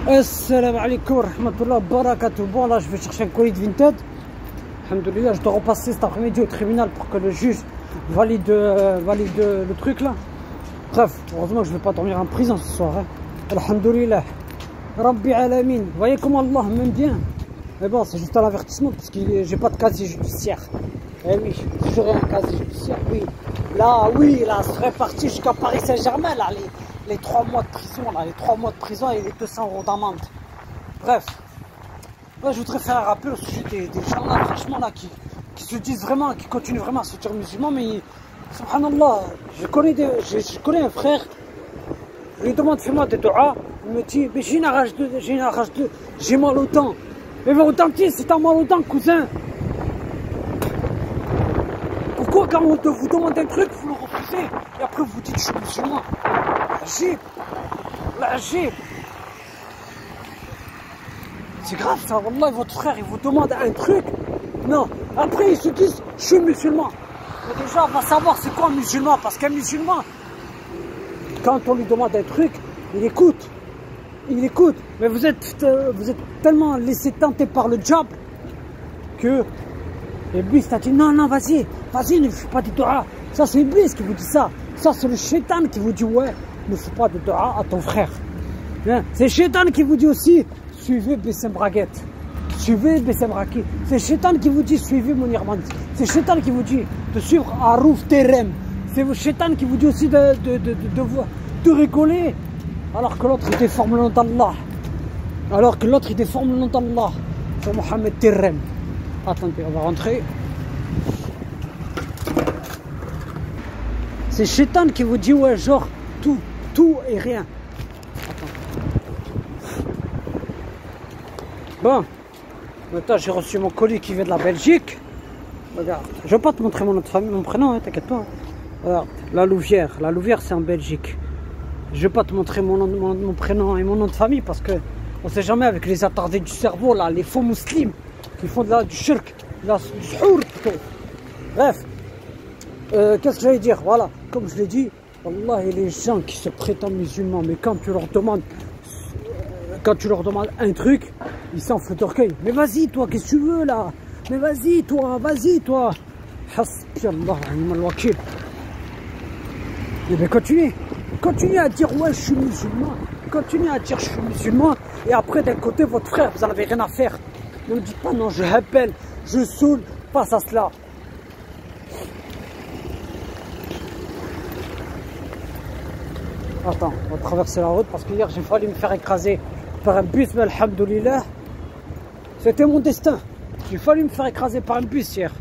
Assalamu alaikum wa rahmatullahi wa barakatuh. Bon, là je vais chercher un colis de Vinted. Alhamdoulilah, je dois repasser cet après-midi au tribunal pour que le juge valide le truc là. Bref, heureusement que je ne vais pas dormir en prison ce soir. Hein. Alhamdoulilah. Rabbi alamin. Vous voyez comment Allah m'aime bien. Mais bon, c'est juste un avertissement parce que j'ai pas de casier judiciaire. Eh oui, j'aurais un casier judiciaire, oui. Là, ça serait parti jusqu'à Paris Saint-Germain, là, les 3 mois de prison, là, les 3 mois de prison et les 200 € d'amende. Bref. Là, je voudrais faire un rappel au sujet des gens là, franchement, là, qui se disent vraiment, qui continuent vraiment à se dire musulmans, mais, subhanallah, je connais un frère, je lui demande, fais-moi des doigts, il me dit, mais j'ai une rage de, j'ai mal aux dents. Mais va au dentiste, si t'as mal aux dents, cousin. Pourquoi quand on vous demande un truc, vous le refusez, et après vous dites, je suis musulman. L'agib. C'est grave ça, wallah, votre frère, il vous demande un truc. Non, après ils se disent, je suis musulman. Mais déjà, on va savoir c'est quoi un musulman, parce qu'un musulman, quand on lui demande un truc, il écoute. Mais vous êtes tellement laissé tenter par le diable que Iblis t'a dit non, vas-y, ne fais pas de doigts. Ça, c'est Iblis qui vous dit ça. Ça, c'est le shaitan qui vous dit ouais, ne fais pas de doigts à ton frère. Hein? C'est le shaitan qui vous dit aussi suivez Bessem Braguette. Suivez Bessem Raki. C'est le shaitan qui vous dit suivez Mounir Mandi. C'est le shaitan qui vous dit de suivre Arouf Terem. C'est le shaitan qui vous dit aussi de rigoler. Alors que l'autre il déforme le nom d'Allah. Sur Mohamed Terem. Attendez, on va rentrer. C'est Shaitan qui vous dit ouais, genre tout et rien. Attends. Bon, maintenant j'ai reçu mon colis qui vient de la Belgique. Regarde, je vais pas te montrer mon nom de famille, mon prénom, hein, t'inquiète pas. Regarde, la Louvière c'est en Belgique. Je vais pas te montrer mon prénom et mon nom de famille parce que on sait jamais avec les attardés du cerveau là, les faux musulmans qui font du shirk, du suhour plutôt. Bref, qu'est-ce que j'allais dire? Voilà, comme je l'ai dit, wallah, et les gens qui se prétendent musulmans, mais quand tu leur demandes un truc, ils s'enflent d'orgueil. Mais vas-y toi, qu'est-ce que tu veux là? Mais vas-y toi. Hasbi Allah ni'mal wakil. Et bien continuez à dire ouais je suis musulman, continuez à dire je suis musulman, et après d'un côté votre frère vous n'en avez rien à faire. Ne me dites pas non, je rappelle, je saoule face à cela. Attends, on va traverser la route parce que hier j'ai failli me faire écraser par un bus, mais alhamdoulilah, c'était mon destin. J'ai failli me faire écraser par un bus hier.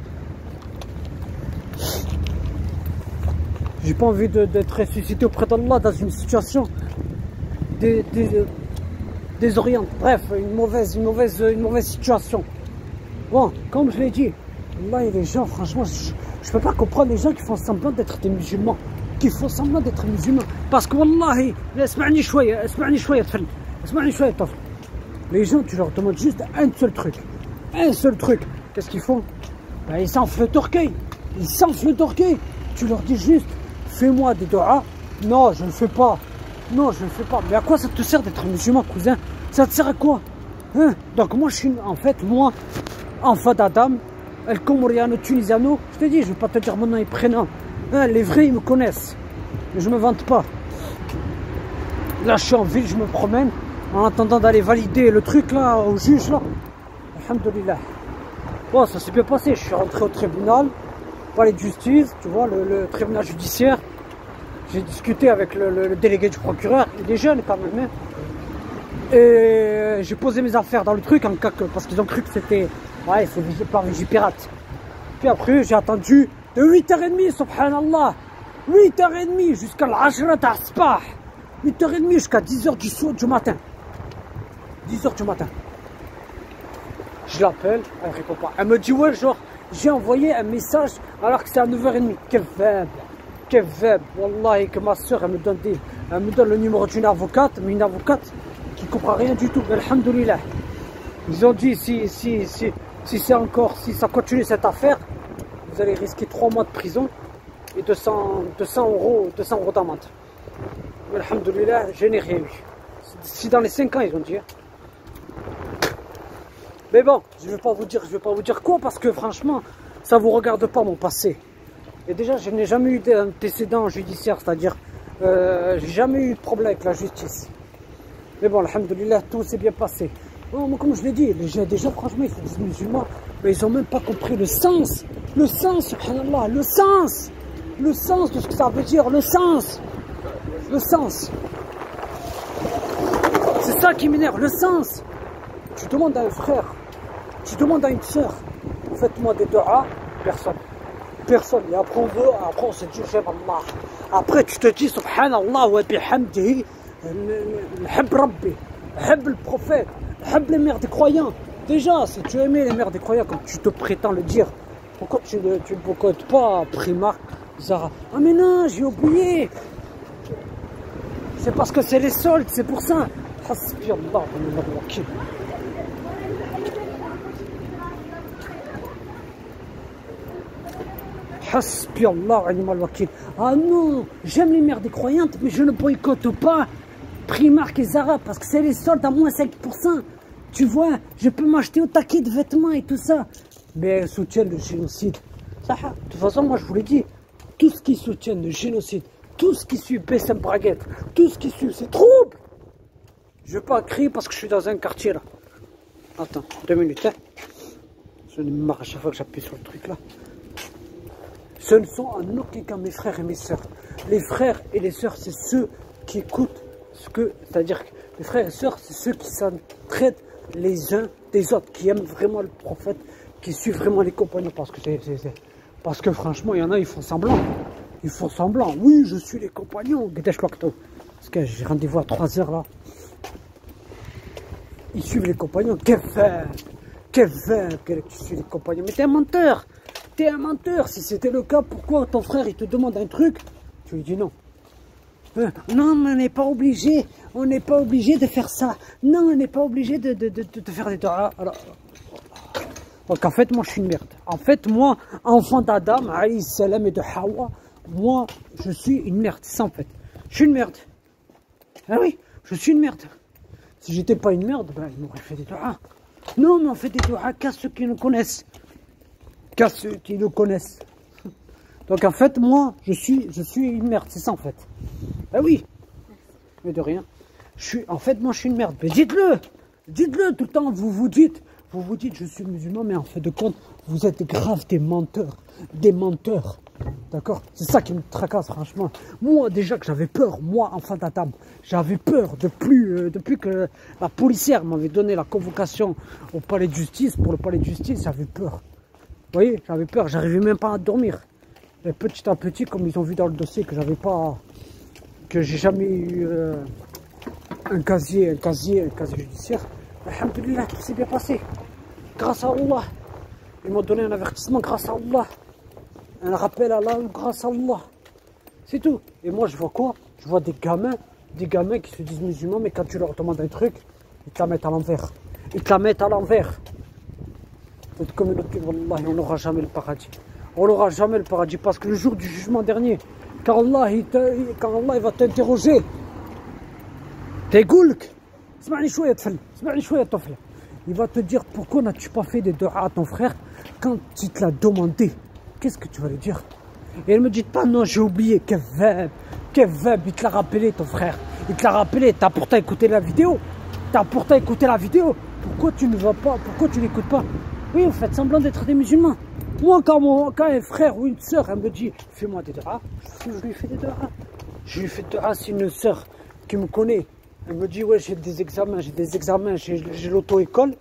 J'ai pas envie d'être ressuscité auprès d'Allah dans une situation désorientante. Bref, une mauvaise situation. Bon, comme je l'ai dit, là, les gens, franchement, je peux pas comprendre les gens qui font semblant d'être des musulmans. Parce que, wallahi, اسمعني شوية. Les gens, tu leur demandes juste un seul truc. Qu'est-ce qu'ils font? Ben, ils s'enflent d'orgueil. Tu leur dis juste, fais-moi des doigts. Non, je ne le fais pas. Mais à quoi ça te sert d'être musulman, cousin? Ça te sert à quoi? Hein? Donc moi, je suis, moi, enfant d'Adam, El Comoriano, Tunisiano. Je te dis, je ne vais pas te dire mon nom et prénom. Hein, les vrais, ils me connaissent. Mais je ne me vante pas. Là, je suis en ville, je me promène, en attendant d'aller valider le truc, là, au juge, là. Alhamdoulilah. Bon, ça s'est bien passé. Je suis rentré au tribunal. Palais de justice, tu vois, le tribunal judiciaire. J'ai discuté avec le délégué du procureur, il est jeune quand même. Hein. Et j'ai posé mes affaires dans le truc en cas que, parce qu'ils ont cru que c'était, ouais, c'est par Vigipirate. Puis après, j'ai attendu de 8h30, subhanallah. 8h30 jusqu'à l'Ashra d'Asbah. 8h30 jusqu'à 10h du matin. 10h du matin. Je l'appelle, elle ne répond pas. Elle me dit, ouais, genre, j'ai envoyé un message alors que c'est à 9h30. Quel verbe. Wallahi, que ma soeur, elle me donne le numéro d'une avocate, mais une avocate qui ne comprend rien du tout. Mais alhamdoulilah. Ils ont dit, si ça continue cette affaire, vous allez risquer 3 mois de prison et 200 € d'amende. Mais alhamdoulilah, je n'ai rien eu. Si dans les 5 ans, ils ont dit. Mais bon, je vais pas vous dire quoi, parce que franchement, ça vous regarde pas mon passé. Et déjà, je n'ai jamais eu d'antécédent judiciaire, c'est-à-dire, j'ai jamais eu de problème avec la justice. Mais bon, alhamdoulilah, tout s'est bien passé. Bon, moi, comme je l'ai dit, les gens, franchement, ils sont des musulmans, mais ils ont même pas compris le sens, subhanallah, le sens de ce que ça veut dire, le sens. C'est ça qui m'énerve, le sens. Tu demandes à un frère, tu demandes à une soeur, faites-moi des du'as, personne. Et après on se dit j'aime Allah. Après tu te dis subhanallah wa bihamdihi, hab Rabbi, hab le prophète, hab les mères des croyants. Déjà, si tu aimais les mères des croyants comme tu te prétends le dire, pourquoi tu ne boycottes pas Primark, Zara? Ah mais non, j'ai oublié. C'est parce que c'est les soldes, c'est pour ça. Hasbi Allah wa ni'mal wakil. Hasbi Allah wa ni'mal wakil. Ah non, j'aime les mères des croyantes, mais je ne boycotte pas Primark et Zara parce que c'est les soldes à moins 5%. Tu vois, je peux m'acheter au taquet de vêtements et tout ça. Mais elles soutiennent le génocide. De toute façon, moi je vous l'ai dit, tout ce qui soutient le génocide, tout ce qui suit Bessem Braguette, tout ce qui suit ces troubles. Je vais pas crier parce que je suis dans un quartier là. Attends, 2 minutes, hein. Je me marre à chaque fois que j'appuie sur le truc là. Ce ne sont en aucun cas mes frères et mes sœurs. Les frères et les sœurs, c'est ceux qui écoutent ce que... C'est-à-dire que les frères et sœurs, c'est ceux qui s'entraident les uns des autres, qui aiment vraiment le prophète, qui suivent vraiment les compagnons. Parce que franchement, il y en a, ils font semblant. Ils font semblant. Oui, je suis les compagnons. Parce que j'ai rendez-vous à 3 h là. Ils suivent les compagnons. Que tu suis les compagnons. Mais t'es un menteur. T'es un menteur. Si c'était le cas, pourquoi ton frère il te demande un truc, tu lui dis non. Non, mais on n'est pas obligé. On n'est pas obligé de faire ça. Non, on n'est pas obligé de faire des du'as. Donc en fait, moi je suis une merde. En fait, moi, enfant d'Adam, alayhi salam, et de Hawa, moi je suis une merde. C'est ça en fait. Je suis une merde. Ah oui, je suis une merde. Si j'étais pas une merde, ben, ils m'auraient fait des du'as. Non, mais on fait des du'as qu'à ceux qui nous connaissent. Qu'à ceux qui nous connaissent. Donc en fait, moi, je suis une merde. C'est ça en fait. Ah oui. Mais de rien. En fait, moi je suis une merde. Mais dites-le. Dites-le tout le temps. Vous vous dites, je suis musulman, mais en fait de compte, vous êtes grave des menteurs. Des menteurs. D'accord? C'est ça qui me tracasse, franchement. Moi, déjà que j'avais peur, moi, enfant d'Adam, j'avais peur depuis que la policière m'avait donné la convocation au palais de justice, pour le palais de justice, j'avais peur. Vous voyez, j'avais peur, j'arrivais même pas à dormir. Et petit à petit, comme ils ont vu dans le dossier que j'avais pas, que j'ai jamais eu un casier judiciaire, alhamdoulilah, tout s'est bien passé. Grâce à Allah. Ils m'ont donné un avertissement grâce à Allah. Un rappel à Allah grâce à Allah. C'est tout. Et moi, je vois quoi? Je vois des gamins qui se disent musulmans, mais quand tu leur demandes un truc, ils te la mettent à l'envers. Ils te la mettent à l'envers. Cette communauté, wallahi, on n'aura jamais le paradis. On n'aura jamais le paradis parce que le jour du jugement dernier, quand Allah il va t'interroger, t'es goulk, il va te dire pourquoi n'as-tu pas fait des du'as à ton frère quand il te l'a demandé. Qu'est-ce que tu vas lui dire? Et elle me dit pas non, j'ai oublié. Kevab, il te l'a rappelé ton frère. Il te l'a rappelé, t'as pourtant écouté la vidéo. Pourquoi tu ne vas pas? Pourquoi tu n'écoutes pas? Oui, vous faites semblant d'être des musulmans. Moi, quand un frère ou une soeur, elle me dit, fais-moi des du'as, je lui fais des du'as. Je lui fais des du'as, c'est une soeur qui me connaît. Elle me dit, ouais, j'ai des examens, j'ai l'auto-école.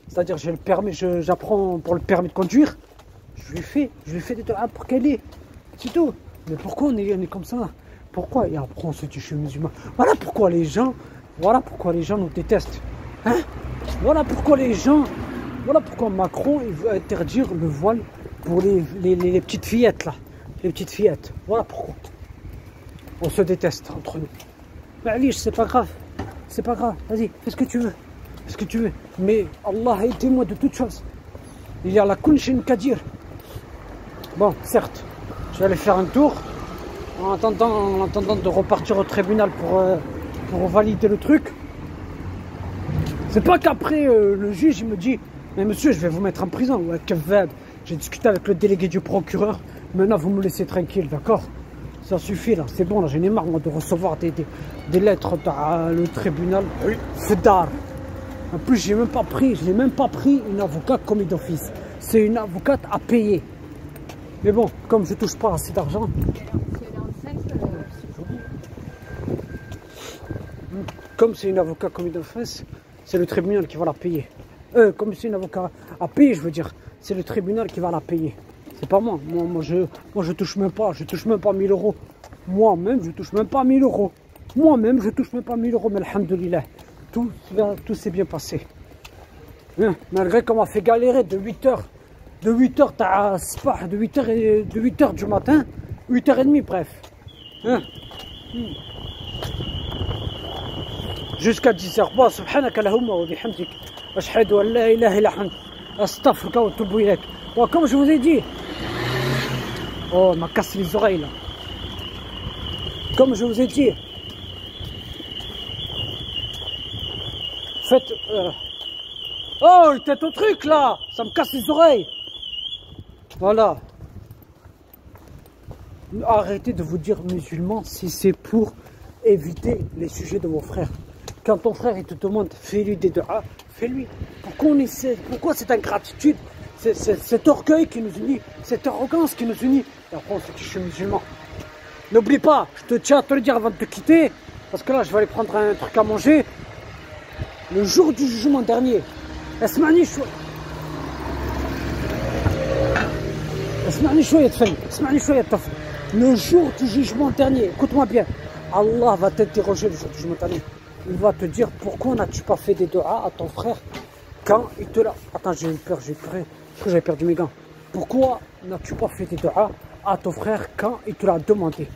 C'est-à-dire, j'ai le permis, j'apprends pour le permis de conduire. Je lui fais des du'as pour qu'elle ait. C'est tout. Mais pourquoi on est comme ça? Pourquoi? Et après, on se dit, je suis musulman. Voilà pourquoi les gens nous détestent. Hein? Voilà pourquoi Macron il veut interdire le voile pour les petites fillettes là. Les petites fillettes. Voilà pourquoi. On se déteste entre nous. Mais Ali, c'est pas grave. C'est pas grave. Vas-y, fais ce que tu veux. Mais Allah est témoin de toutes choses. Il y a la kunshin kadir. Bon, certes, je vais aller faire un tour en attendant de repartir au tribunal pour valider le truc. C'est pas qu'après le juge il me dit mais monsieur je vais vous mettre en prison. Ouais, Kevin, j'ai discuté avec le délégué du procureur, maintenant vous me laissez tranquille, d'accord? Ça suffit là, c'est bon là, j'en ai marre moi de recevoir des lettres dans le tribunal. Oui. Fedar. En plus je n'ai même pas pris une avocate commis d'office. C'est une avocate à payer. Mais bon, comme je touche pas assez d'argent. Comme c'est une avocate commis d'office, c'est le tribunal qui va la payer. Comme c'est une avocate à payer, je veux dire, c'est le tribunal qui va la payer. C'est pas moi. Moi, je touche même pas. Je touche même pas 1000 euros. Moi-même, je touche même pas 1000 euros. Moi-même, je touche même pas 1000 euros. Mais alhamdoulilah, tout s'est bien passé. Hein, malgré qu'on m'a fait galérer de 8h. De 8h à Spah, de 8h du matin, 8h30 bref. Hein? Jusqu'à 10h. Bon, subhanaka Allahumma wa bihamdik. Ashhadu an la ilaha illa ant. Astaghfiruka wa atubu ilayk. Bon, comme je vous ai dit. Oh, elle m'a cassé les oreilles là. Comme je vous ai dit. Faites. Oh, il était au truc là. Ça me casse les oreilles. Voilà. Arrêtez de vous dire musulman si c'est pour éviter les sujets de vos frères. Quand ton frère il te demande fais-lui des du'as, fais-lui. Pourquoi cette ingratitude, cet orgueil qui nous unit, cette arrogance qui nous unit? Et après on se dit je suis musulman. N'oublie pas, je te tiens à te le dire avant de te quitter, parce que là je vais aller prendre un truc à manger. Le jour du jugement dernier, le jour du jugement dernier, écoute-moi bien, Allah va t'interroger le jour du jugement dernier. Il va te dire pourquoi n'as-tu pas fait des du'as à ton frère quand il te l'a... Attends, j'ai eu peur, parce que j'avais perdu mes gants. Pourquoi n'as-tu pas fait des du'as à ton frère quand il te l'a demandé?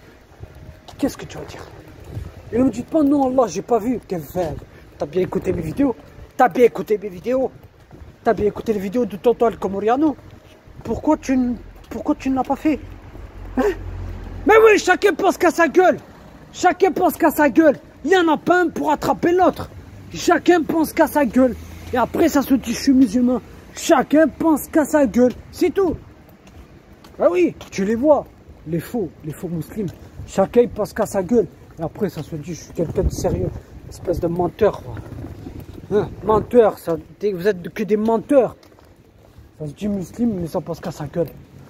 Qu'est-ce que tu vas dire? Et ne me dites pas non, Allah, j'ai pas vu. T'as bien écouté mes vidéos? T'as bien écouté mes vidéos? T'as bien écouté les vidéos de Tonton El Comoriano? Pourquoi tu ne l'as pas fait? Hein? Mais oui, chacun pense qu'à sa gueule. Chacun pense qu'à sa gueule. Il n'y en a pas un pour attraper l'autre. Chacun pense qu'à sa gueule. Et après, ça se dit, je suis musulman. Chacun pense qu'à sa gueule. C'est tout. Ah oui, tu les vois. Les faux musulmans. Chacun pense qu'à sa gueule. Et après, ça se dit, je suis quelqu'un de sérieux. Espèce de menteur. Hein? Menteur, vous êtes que des menteurs. Ça se dit musulman, mais ça pense qu'à sa gueule.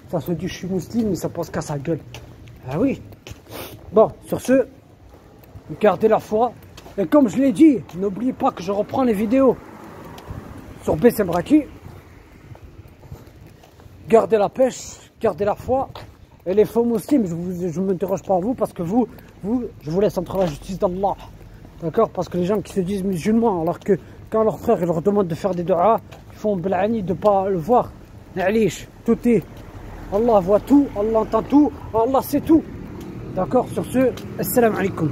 Ça se dit, je suis musulman, mais ça pense qu'à sa gueule. Ah oui. Bon, sur ce, gardez la foi. Et comme je l'ai dit, n'oubliez pas que je reprends les vidéos sur BSM Raki. Gardez la pêche, gardez la foi. Et les faux musulmans, je ne m'interroge pas à vous parce que vous, je vous laisse entre la justice d'Allah. D'accord? Parce que les gens qui se disent musulmans, alors que quand leur frère leur demande de faire des du'as, ils font blani de ne pas le voir. Tout est. Allah voit tout, Allah entend tout, Allah sait tout. D'accord? Sur ce, assalamu alaikum.